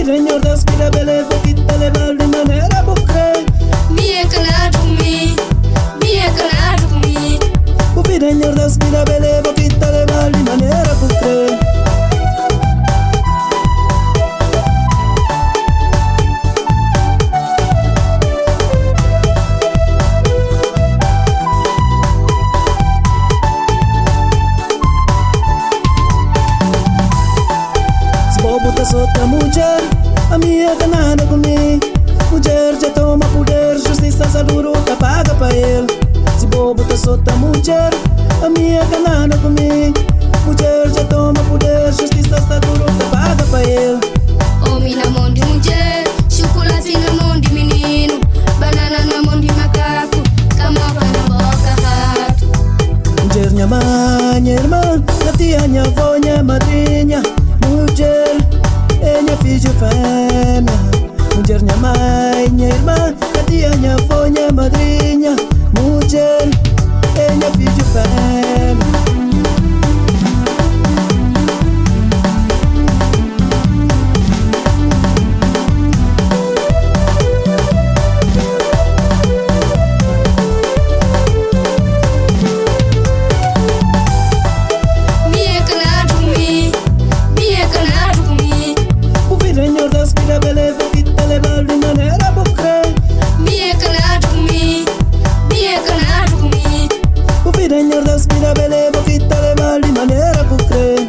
Senhor Deus que dá beleza, que te leva de maneira bucre. Me é calado comigo, me é calado comigo. O Senhor Deus que dá beleza, que te leva de maneira bucre. Se bobo tá solta mulher, a minha ganada comigo. Mulher já toma poder, justiça só duro tá paga pra ele. Se bobo tá solta mulher, a minha ganada comigo. Mulher já toma poder, justiça só duro tá paga pra ele. Homem na mão de mulher, chocolate na mão de menino, banana na mão de macaco, camapa na boca rato. Mulher minha mãe, minha irmã, minha tia, minha avó, minha madrinha. Mulher é minha filha fêmea. Mulher minha mãe, minha irmã, minha tia, minha avó, minha madrinha. Mulher é minha filha fêmea. Me é calado comigo, me é calado comigo. O Senhor Deus que dá beleza, que te leva de maneira bucre. Me é calado comigo, me é calado comigo. O Senhor Deus que dá beleza, que te leva de maneira bucre.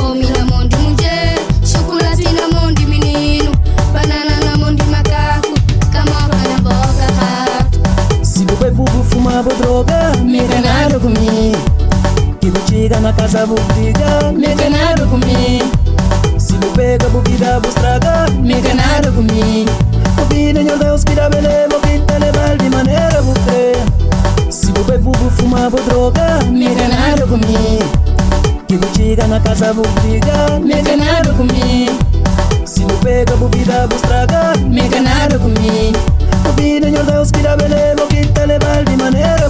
Homem na mão de mulher, chocolate na mão de menino, banana na mão de macaco, camapa na boca rato. Se você fumo, fumar droga, me ganharam comigo. Que me chega na casa, vou brigar, me ganharam comigo. Se me pega, vou virar, vou estragar, me ganharam comigo. O Senhor Deus que dá beleza, que te leva de maneira bucre. Se você fumo, fumar droga, me ganharam comigo. Que me chega na casa, vou brigar, me ganharam comigo. Se me pega, vou virar, vou estragar, me ganharam comigo. O Senhor Deus que dá beleza, que te leva de maneira